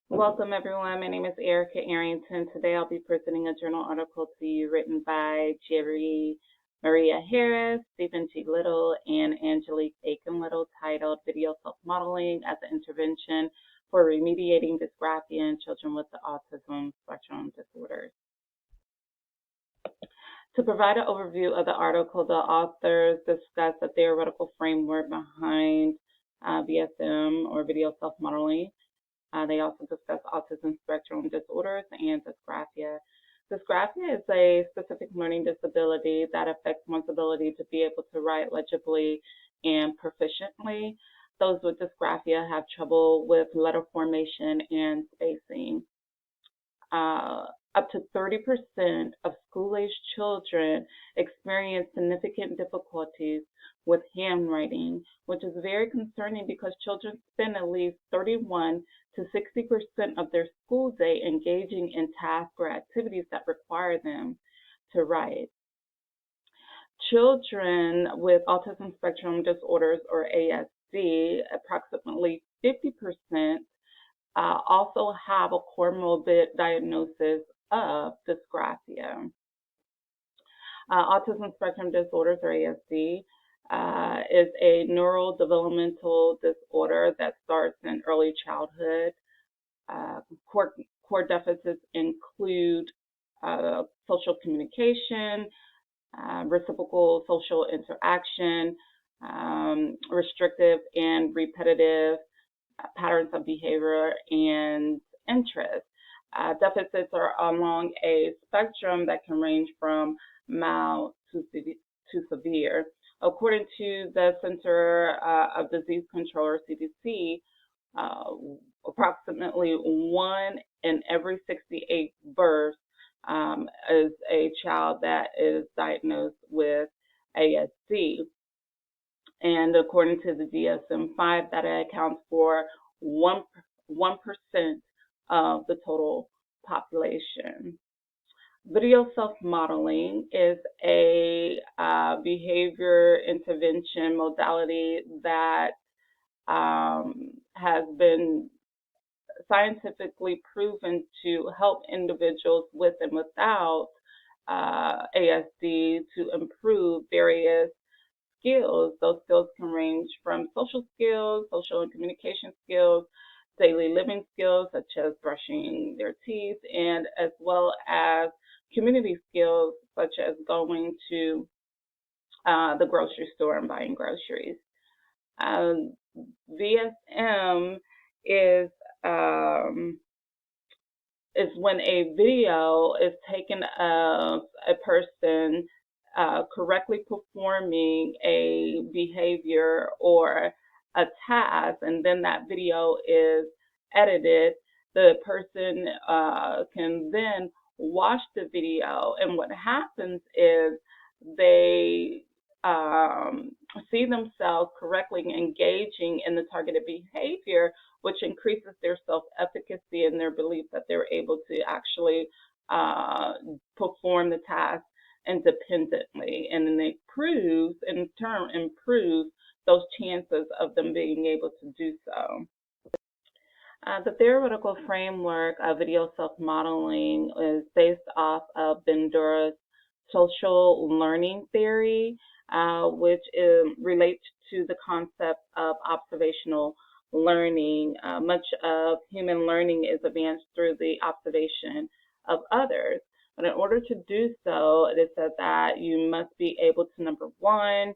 Welcome, everyone. My name is Erica Arrington. Today I'll be presenting a journal article to you written by Jerry Maria Harris, Stephen G. Little, and Angelique Aiken Little, titled Video Self-Modeling as an Intervention for Remediating Dysgraphia in Children with the Autism Spectrum Disorders. To provide an overview of the article, the authors discuss the theoretical framework behind VSM, or video self-modeling. They also discuss autism spectrum disorders and dysgraphia. Dysgraphia is a specific learning disability that affects one's ability to be able to write legibly and proficiently. Those with dysgraphia have trouble with letter formation and spacing. Up to 30% of school-aged children experience significant difficulties with handwriting, which is very concerning because children spend at least 31 to 60% of their school day engaging in tasks or activities that require them to write. Children with autism spectrum disorders, or ASD, approximately 50%, also have a comorbid diagnosis of dysgraphia. Autism spectrum disorders, or ASD, is a neurodevelopmental disorder that starts in early childhood. Core deficits include social communication, reciprocal social interaction, restrictive and repetitive patterns of behavior and interest. Deficits are along a spectrum that can range from mild to severe. According to the Center of Disease Control, or CDC, approximately 1 in every 68 births is a child that is diagnosed with ASD. And according to the DSM-5, that accounts for 1% of the total population. Video self-modeling is a behavior intervention modality that has been scientifically proven to help individuals with and without ASD to improve various skills. Those skills can range from social skills, social and communication skills, daily living skills such as brushing their teeth, and as well as community skills such as going to the grocery store and buying groceries. VSM is when a video is taken of a person correctly performing a behavior or a task, and then that video is edited. The person can then watch the video, and what happens is they see themselves correctly engaging in the targeted behavior, which increases their self-efficacy and their belief that they're able to actually perform the task independently, and then it proves, in turn, improves those chances of them being able to do so. The theoretical framework of video self-modeling is based off of Bandura's social learning theory, which relates to the concept of observational learning. Much of human learning is advanced through the observation of others. But in order to do so, it is said that you must be able to, number one,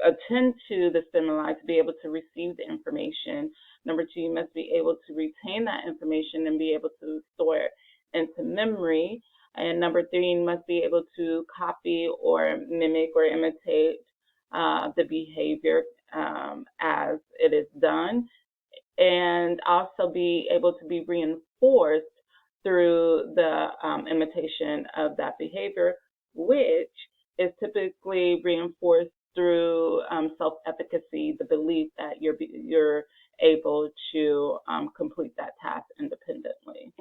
attend to the stimuli to be able to receive the information. Number two, you must be able to retain that information and be able to store it into memory. And number three, you must be able to copy or mimic or imitate the behavior as it is done, and also be able to be reinforced through the imitation of that behavior, which is typically reinforced through self-efficacy, the belief that you're able to complete that task independently.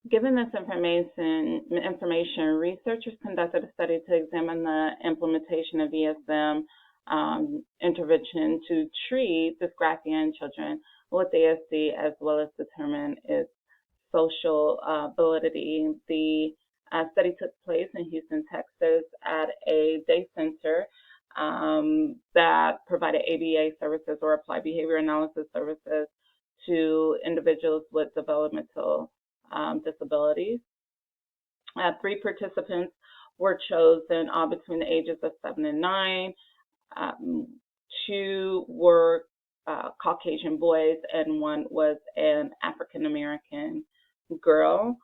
Given this information, researchers conducted a study to examine the implementation of VSM intervention to treat dysgraphia in children with ASD, as well as determine its social validity. The study took place in Houston, Texas, at a day center that provided ABA services, or applied behavior analysis services, to individuals with developmental disabilities. 3 participants were chosen, all between the ages of 7 and 9. 2 were Caucasian boys, and 1 was an African American girl.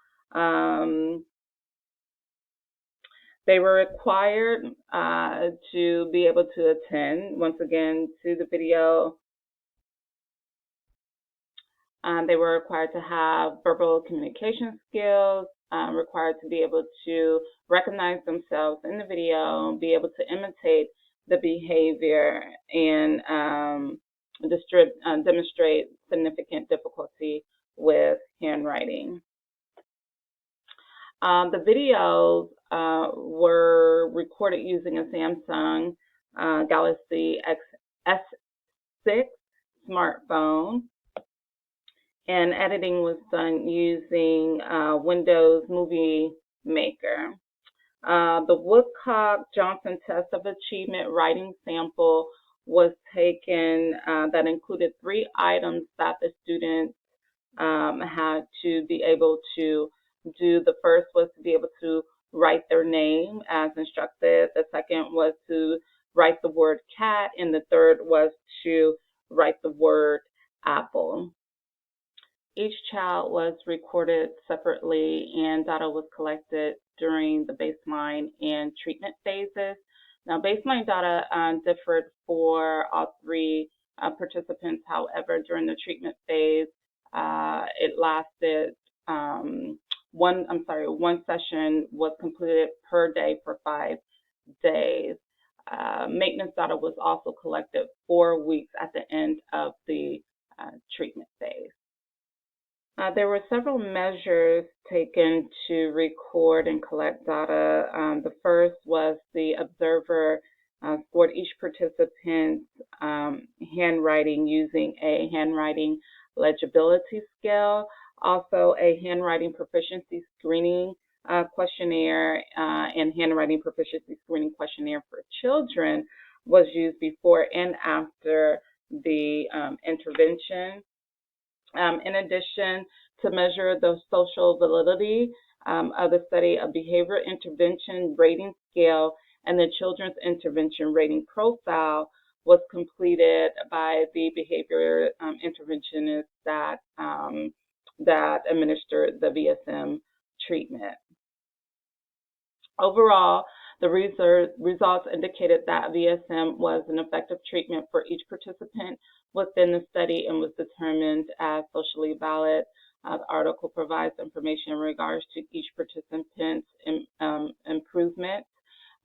They were required to be able to attend, once again, to the video. They were required to have verbal communication skills, required to be able to recognize themselves in the video, be able to imitate the behavior, and demonstrate significant difficulty with handwriting. The videos were recorded using a Samsung Galaxy S6 smartphone, and editing was done using Windows Movie Maker. The Woodcock-Johnson test of achievement writing sample was taken that included 3 items that the students had to be able to do. The first was to be able to write their name as instructed. The second was to write the word cat, and the third was to write the word apple. Each child was recorded separately, and data was collected during the baseline and treatment phases. Now, baseline data differed for all 3 participants. However, during the treatment phase, it lasted one session was completed per day for 5 days. Maintenance data was also collected 4 weeks at the end of the treatment phase. There were several measures taken to record and collect data. The first was the observer scored each participant's handwriting using a handwriting legibility scale, also a handwriting proficiency screening questionnaire, and handwriting proficiency screening questionnaire for children was used before and after the intervention. In addition, to measure the social validity of the study, a behavior intervention rating scale and the children's intervention rating profile was completed by the behavior interventionist that administered the VSM treatment. Overall, the results indicated that VSM was an effective treatment for each participant within the study and was determined as socially valid. The article provides information in regards to each participant's improvement,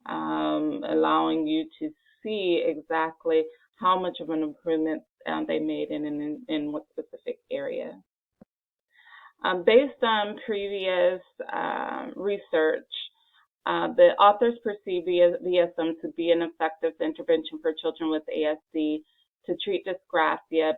allowing you to see exactly how much of an improvement they made in what specific area. Based on previous research, the authors perceive VSM to be an effective intervention for children with ASD to treat dysgraphia,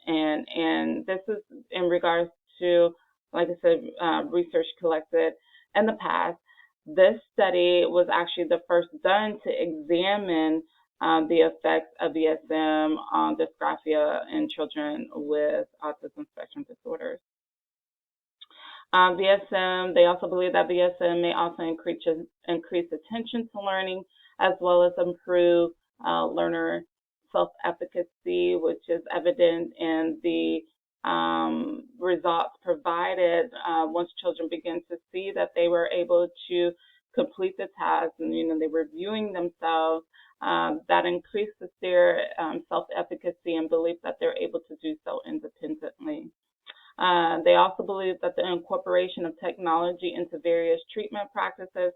and this is in regards to, like I said, research collected in the past. This study was actually the first done to examine the effects of VSM on dysgraphia in children with autism spectrum disorders. VSM, they also believe that VSM may also increase attention to learning, as well as improve learner self-efficacy, which is evident in the results provided once children begin to see that they were able to complete the task and they were viewing themselves, that increases their self-efficacy and belief that they're able to do so independently. They also believe that the incorporation of technology into various treatment practices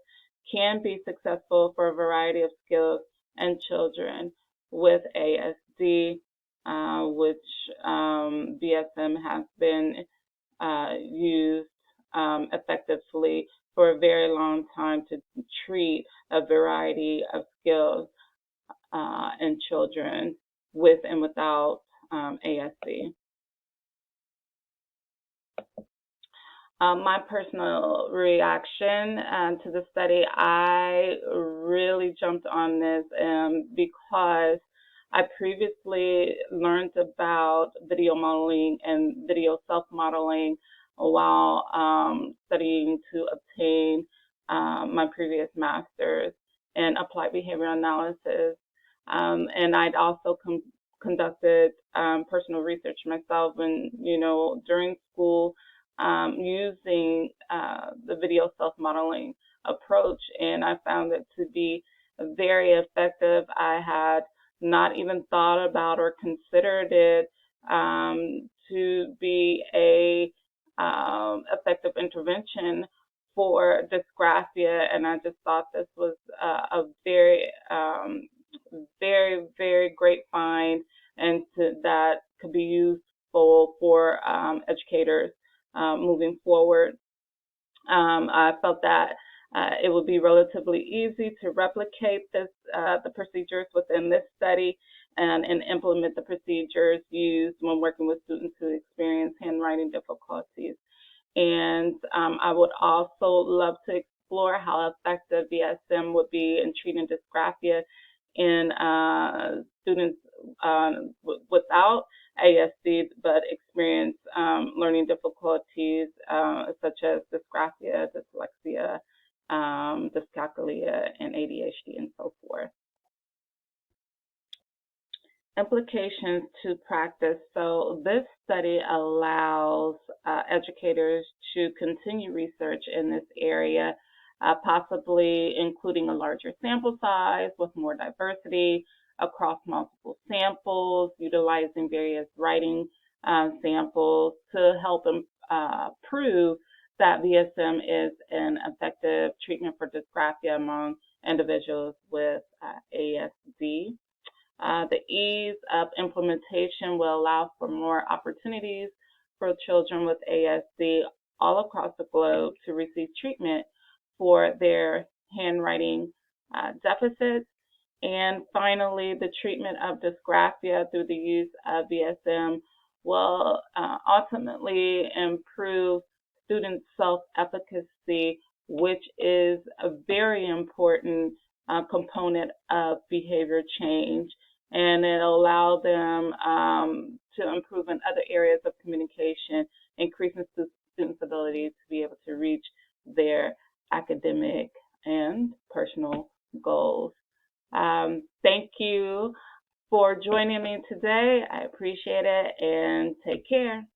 can be successful for a variety of skills in children with ASD, which VSM has been used effectively for a very long time to treat a variety of skills. in children with and without ASD. My personal reaction to the study, I really jumped on this because I previously learned about video modeling and video self-modeling while studying to obtain my previous master's in applied behavior analysis. And I'd also conducted personal research myself, and during school, using the video self-modeling approach, and I found it to be very effective. I had not even thought about or considered it to be a effective intervention for dysgraphia, and I just thought this was a very, very great find, and that could be useful for educators moving forward. I felt that it would be relatively easy to replicate the procedures within this study and implement the procedures used when working with students who experience handwriting difficulties. And I would also love to explore how effective VSM would be in treating dysgraphia in students without ASD but experience learning difficulties such as dysgraphia, dyslexia, dyscalculia, and ADHD, and so forth. Implications to practice. So this study allows educators to continue research in this area, possibly including a larger sample size with more diversity across multiple samples, utilizing various writing samples to help prove that VSM is an effective treatment for dysgraphia among individuals with ASD. The ease of implementation will allow for more opportunities for children with ASD all across the globe to receive treatment for their handwriting deficits. And finally, the treatment of dysgraphia through the use of VSM will ultimately improve student self-efficacy, which is a very important component of behavior change, and it'll allow them to improve in other areas of communication, increasing students' ability to be able to reach their academic and personal goals. Thank you for joining me today. I appreciate it, and take care.